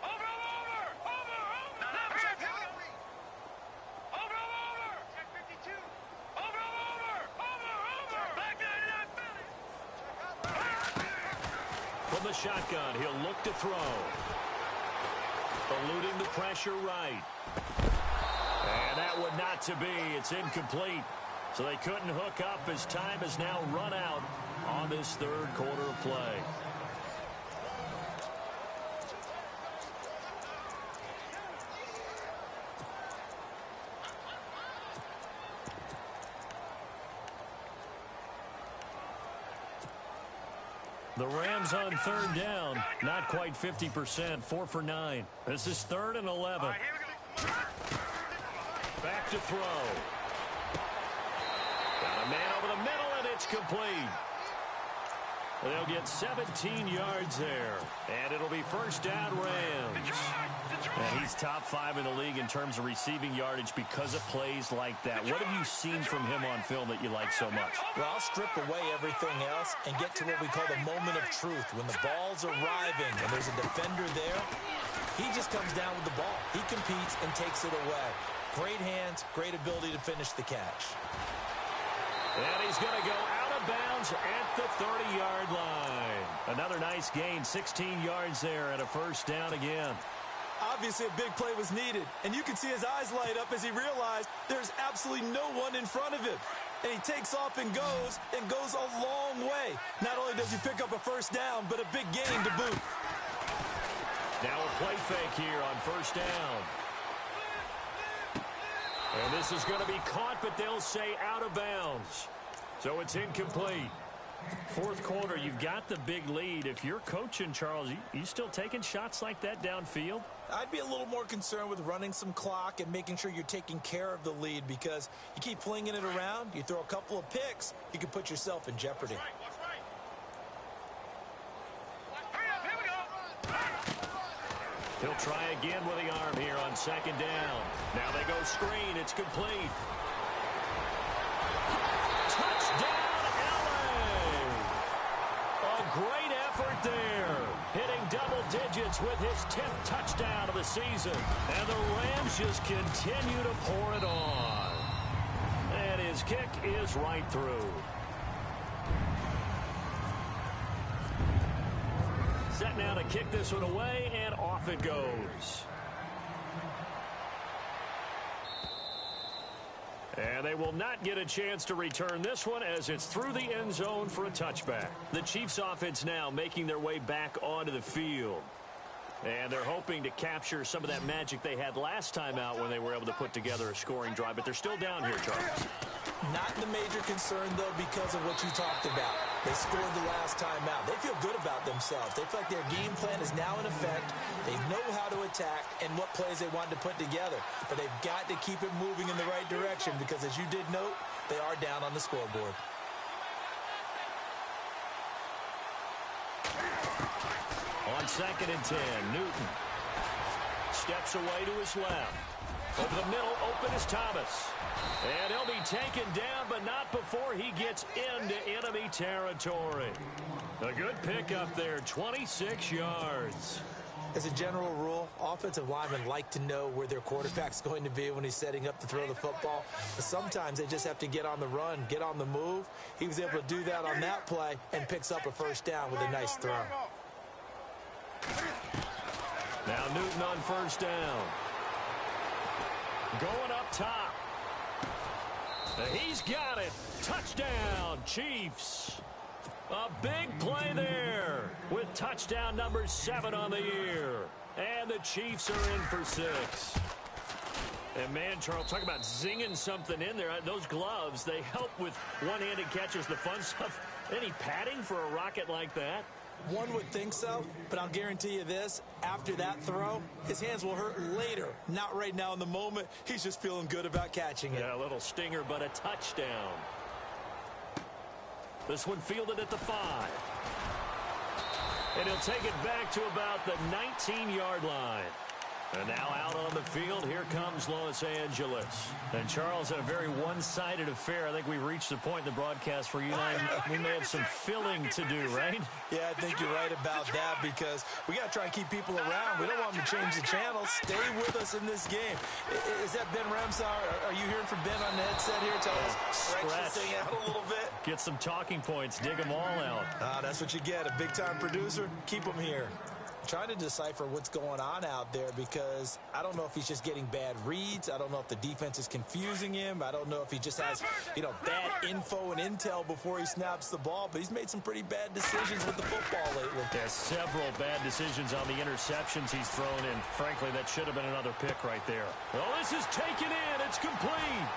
Over. Now, check. Over. Check 52. Over. Back 99 Philly. From the shotgun, he'll look to throw. Eluding the pressure right. And that would not to be. It's incomplete. So they couldn't hook up as time has now run out on this third quarter of play. The Rams on third down, not quite 50%, 4 for 9. This is third and 11. All right, here we go. Back to throw. Got a man over the middle, and it's complete. They'll get 17 yards there. And it'll be first down Rams. And he's top 5 in the league in terms of receiving yardage because of plays like that. What have you seen from him on film that you like so much? Well, I'll strip away everything else and get to what we call the moment of truth. When the ball's arriving and there's a defender there, he just comes down with the ball. He competes and takes it away. Great hands, great ability to finish the catch. And he's going to go out of bounds at the 30-yard line. Another nice gain, 16 yards there and a first down again. Obviously, a big play was needed, and you can see his eyes light up as he realized there's absolutely no one in front of him. And he takes off and goes a long way. Not only does he pick up a first down, but a big gain to boot. Now a play fake here on first down. And this is going to be caught, but they'll say out of bounds. So it's incomplete. Fourth quarter, you've got the big lead. If you're coaching, Charles, you still taking shots like that downfield? I'd be a little more concerned with running some clock and making sure you're taking care of the lead, because you keep flinging it around, you throw a couple of picks, you can put yourself in jeopardy. He'll try again with the arm here on second down. Now they go screen. It's complete. Touchdown, LA! A great effort there. Hitting double digits with his 10th touchdown of the season. And the Rams just continue to pour it on. And his kick is right through. Set now to kick this one away, and off it goes. And they will not get a chance to return this one as it's through the end zone for a touchback. The Chiefs offense now making their way back onto the field. And they're hoping to capture some of that magic they had last time out when they were able to put together a scoring drive. But they're still down here, Charles. Not the major concern, though, because of what you talked about. They scored the last time out. They feel good about themselves. They feel like their game plan is now in effect. They know how to attack and what plays they want to put together. But they've got to keep it moving in the right direction because, as you did note, they are down on the scoreboard. On 2nd and 10, Newton steps away to his left. Over the middle, open is Thomas. And he'll be taken down, but not before he gets into enemy territory. A good pickup there, 26 yards. As a general rule, offensive linemen like to know where their quarterback's going to be when he's setting up to throw the football. But sometimes they just have to get on the run, get on the move. He was able to do that on that play and picks up a first down with a nice throw. Now Newton on first down. Going up top. He's got it. Touchdown, Chiefs. A big play there with touchdown number 7 on the year. And the Chiefs are in for 6. And, man, Charles, talk about zinging something in there. Those gloves, they help with one-handed catches, the fun stuff. Any padding for a rocket like that? One would think so, but I'll guarantee you this. After that throw, his hands will hurt later. Not right now in the moment. He's just feeling good about catching it. Yeah, a little stinger, but a touchdown. This one fielded at the 5. And he'll take it back to about the 19-yard line. And now out on the field, here comes Los Angeles. And Charles, a very one-sided affair. I think we've reached the point in the broadcast where you and I, we may have some filling to do, right? Yeah, I think you're right about that because we got to try and keep people around. We don't want them to change the channel. Stay with us in this game. Is that Ben Ramsar? Are you hearing from Ben on the headset here? Tell us, stretch this thing out a little bit. Get some talking points. Dig them all out. That's what you get. A big-time producer. Keep them here. Trying to decipher what's going on out there because I don't know if he's just getting bad reads. I don't know if the defense is confusing him. I don't know if he just has, bad info and intel before he snaps the ball. But he's made some pretty bad decisions with the football lately. Yeah, several bad decisions on the interceptions he's thrown in. Frankly, that should have been another pick right there. Well, this is taken in. It's complete.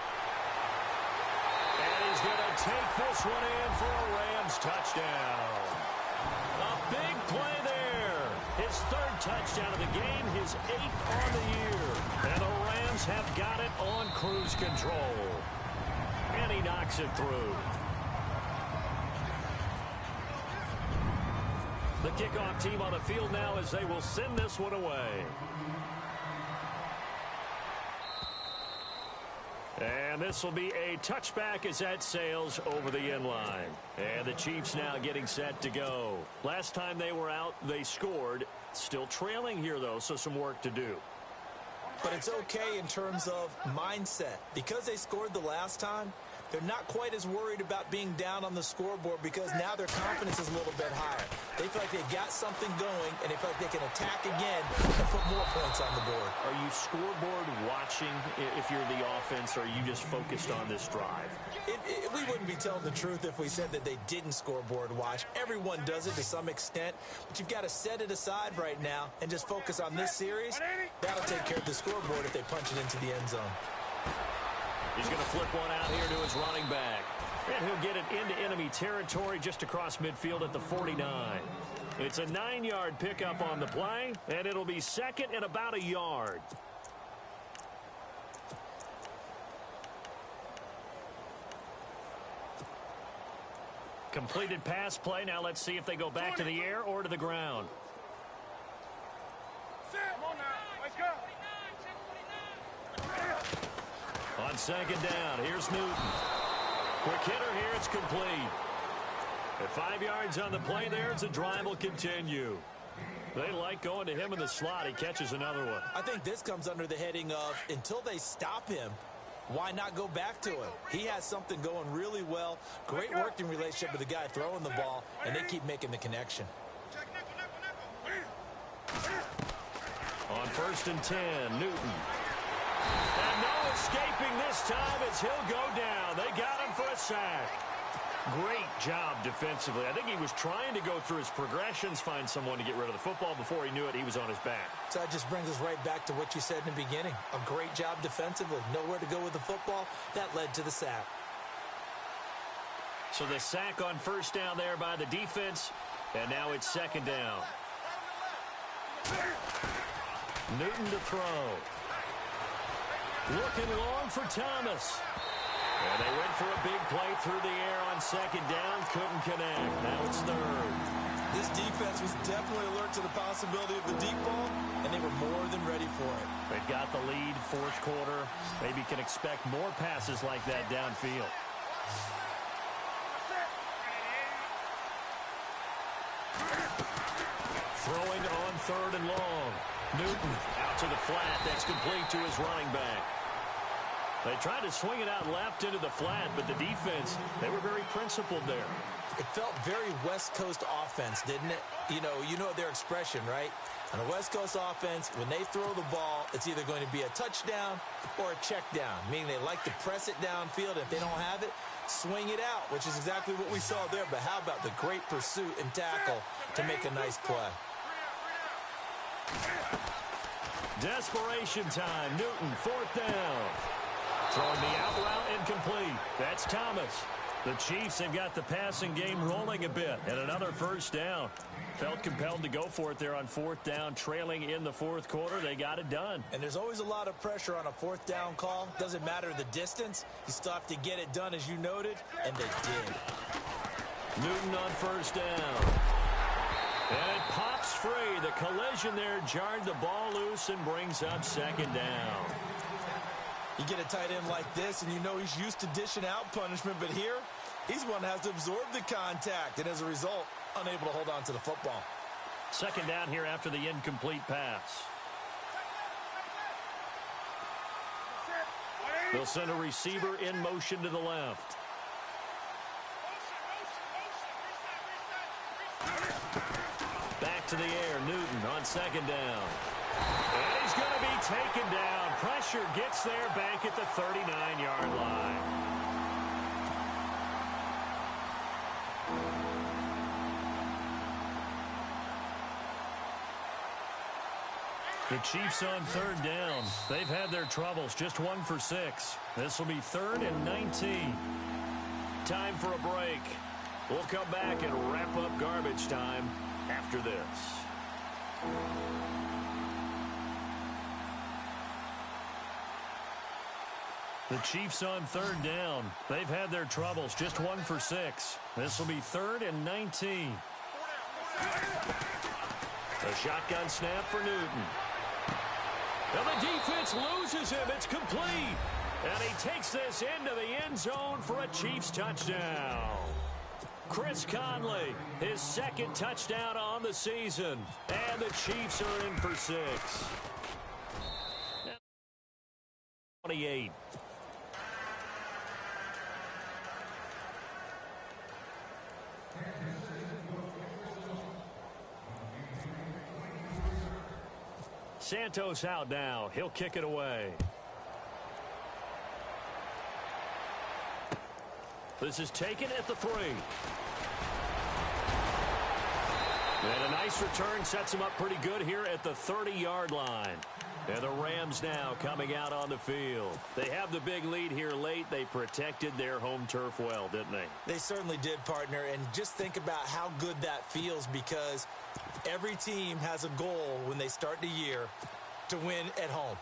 And he's going to take this one in for a Rams touchdown. A big play there. His 3rd touchdown of the game, his 8th on the year. And the Rams have got it on cruise control. And he knocks it through. The kickoff team on the field now as they will send this one away. And this will be a touchback as that sails over the end line. And the Chiefs now getting set to go. Last time they were out, they scored. Still trailing here, though, so some work to do. But it's okay in terms of mindset. Because they scored the last time, they're not quite as worried about being down on the scoreboard because now their confidence is a little bit higher. They feel like they've got something going, and they feel like they can attack again and put more points on the board. Are you scoreboard watching if you're the offense, or are you just focused on this drive? We wouldn't be telling the truth if we said that they didn't scoreboard watch. Everyone does it to some extent, but you've got to set it aside right now and just focus on this series. That'll take care of the scoreboard if they punch it into the end zone. He's going to flip one out here to his running back. And he'll get it into enemy territory just across midfield at the 49. It's a 9-yard pickup on the play, and it'll be second and about a yard. Completed pass play. Now let's see if they go back to the air or to the ground. Come on now. Wake up. On second down, here's Newton. Quick hitter here, it's complete. At 5 yards on the play there, the drive will continue. They like going to him in the slot. He catches another one. I think this comes under the heading of until they stop him, why not go back to him? He has something going really well. Great working relationship with the guy throwing the ball, and they keep making the connection. On 1st and 10, Newton. And no escaping this time as he'll go down. They got him for a sack. Great job defensively. I think he was trying to go through his progressions, find someone to get rid of the football. Before he knew it, he was on his back. So that just brings us right back to what you said in the beginning. A great job defensively. Nowhere to go with the football. That led to the sack. So the sack on 1st down there by the defense. And now it's 2nd down. Newton to throw. Looking long for Thomas. And they went for a big play through the air on 2nd down. Couldn't connect. Now it's 3rd. This defense was definitely alert to the possibility of the deep ball, and they were more than ready for it. They've got the lead, 4th quarter. Maybe can expect more passes like that downfield. Throwing on 3rd and long. Newton out to the flat. That's complete to his running back. They tried to swing it out left into the flat, but the defense, they were very principled there. It felt very West Coast offense, didn't it? You know their expression, right? On a West Coast offense, when they throw the ball, it's either going to be a touchdown or a check down, meaning they like to press it downfield. If they don't have it, swing it out, which is exactly what we saw there. But how about the great pursuit and tackle to make a nice play? Desperation time. Newton, 4th down. Throwing the out route incomplete. That's Thomas. The Chiefs have got the passing game rolling a bit. And another 1st down. Felt compelled to go for it there on 4th down. Trailing in the 4th quarter. They got it done. And there's always a lot of pressure on a 4th down call. Doesn't matter the distance. You still have to get it done, as you noted. And they did. Newton on 1st down. And it pops free. The collision there jarred the ball loose and brings up 2nd down. You get a tight end like this, and you know he's used to dishing out punishment, but here, he's one that has to absorb the contact, and as a result, unable to hold on to the football. 2nd down here after the incomplete pass. They'll send a receiver in motion to the left. Back to the air, Newton on 2nd down. And he's going to be taken down. Pressure gets there back at the 39-yard line. The Chiefs on 3rd down. They've had their troubles, just 1 for 6. This will be 3rd and 19. Time for a break. We'll come back and wrap up garbage time after this. The Chiefs on 3rd down. They've had their troubles, just 1 for 6. This will be 3rd and 19. A shotgun snap for Newton. And the defense loses him. It's complete. And he takes this into the end zone for a Chiefs touchdown. Chris Conley, his second touchdown on the season. And the Chiefs are in for 6. 28. Santos out now. He'll kick it away. This is taken at the 3. And a nice return sets him up pretty good here at the 30-yard line. And the Rams now coming out on the field. They have the big lead here late. They protected their home turf well, didn't they? They certainly did, partner. And just think about how good that feels, because every team has a goal when they start the year to win at home.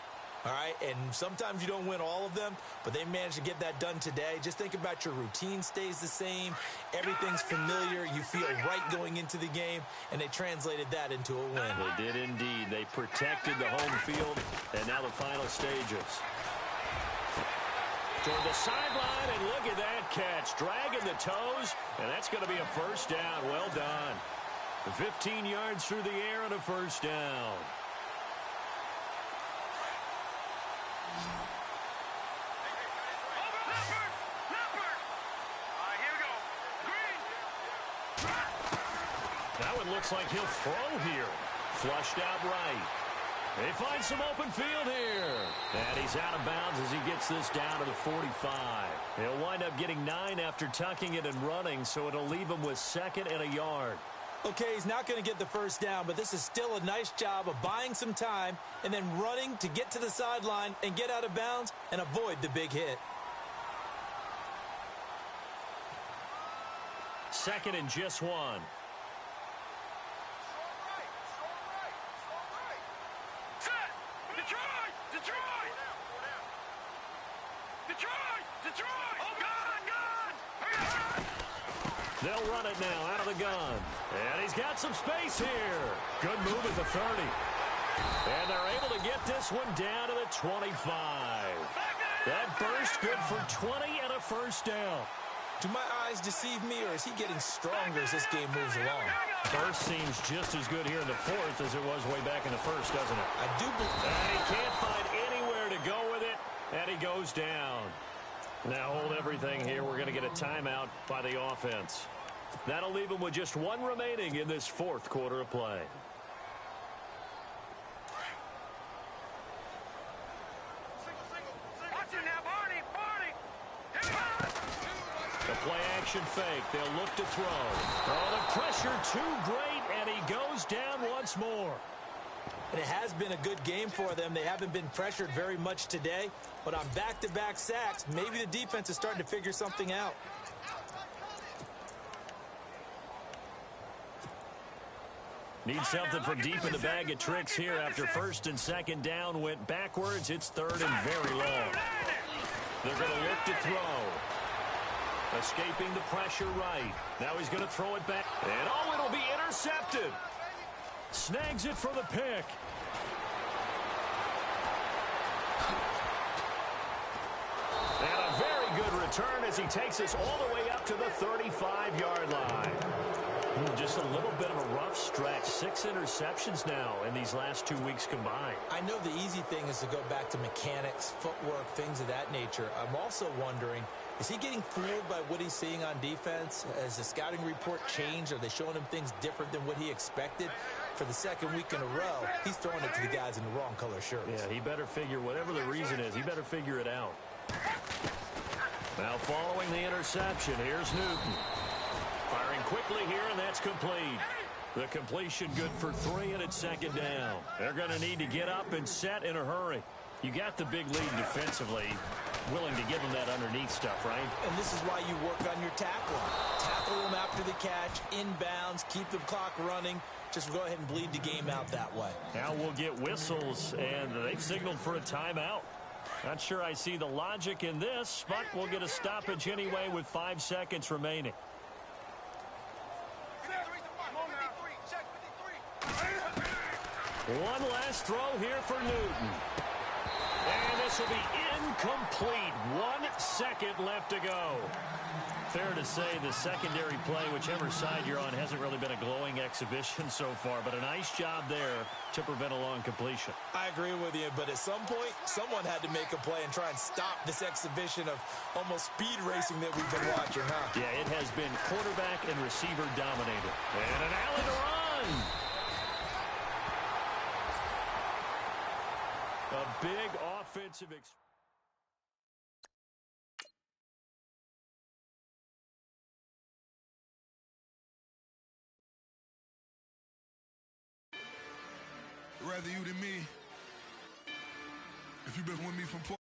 All right, and sometimes you don't win all of them, but they managed to get that done today. Just think about your routine stays the same. Everything's familiar. You feel right going into the game, and they translated that into a win. They did indeed. They protected the home field, and now the final stages. Toward the sideline, and look at that catch. Dragging the toes, and that's going to be a first down. Well done. 15 yards through the air and a first down. Now it looks like he'll throw here. Flushed out right. They find some open field here. And he's out of bounds as he gets this down to the 45. He'll wind up getting 9 after tucking it and running, so it'll leave him with 2nd and a yard. Okay, he's not going to get the first down, but this is still a nice job of buying some time and then running to get to the sideline and get out of bounds and avoid the big hit. 2nd and just 1. They'll run it now out of the gun. And he's got some space here. Good move at the 30. And they're able to get this one down to the 25. That burst good for 20 and a first down. Do my eyes deceive me, or is he getting stronger as this game moves along? Burst seems just as good here in the 4th as it was way back in the 1st, doesn't it? I do believe. And he can't find anywhere to go with it, and he goes down. Now hold everything here. We're going to get a timeout by the offense. That'll leave him with just 1 remaining in this 4th quarter of play. The play action fake. They'll look to throw. Oh, the pressure too great, and he goes down once more. And it has been a good game for them. They haven't been pressured very much today, but on back-to-back sacks, maybe the defense is starting to figure something out. Need something from deep in the bag of tricks here after 1st and 2nd down went backwards. It's 3rd and very long. They're going to look to throw. Escaping the pressure right. Now he's going to throw it back. And oh, it'll be intercepted. Snags it for the pick. And a very good return as he takes us all the way up to the 35-yard line. Just a little bit of a rough stretch. 6 interceptions now in these last 2 weeks combined. I know the easy thing is to go back to mechanics, footwork, things of that nature. I'm also wondering, is he getting fooled by what he's seeing on defense? Has the scouting report changed? Are they showing him things different than what he expected? For the 2nd week in a row, he's throwing it to the guys in the wrong color shirts. Yeah, he better figure, whatever the reason is, he better figure it out. Now following the interception, here's Newton. Firing quickly here, and that's complete. The completion good for 3, and it's 2nd down. They're going to need to get up and set in a hurry. You got the big lead defensively. Willing to give them that underneath stuff, right? And this is why you work on your tackling. Tackle them after the catch, inbounds, keep the clock running. Just go ahead and bleed the game out that way. Now we'll get whistles, and they've signaled for a timeout. Not sure I see the logic in this, but we'll get a stoppage anyway with 5 seconds remaining. One last throw here for Newton. And this will be incomplete. 1 second left to go. Fair to say the secondary play, whichever side you're on, hasn't really been a glowing exhibition so far, but a nice job there to prevent a long completion. I agree with you, but at some point, someone had to make a play and try and stop this exhibition of almost speed racing that we've been watching, huh? Yeah, it has been quarterback and receiver dominated. And an alley to run. A big offensive experience. Rather you than me. If you've been with me from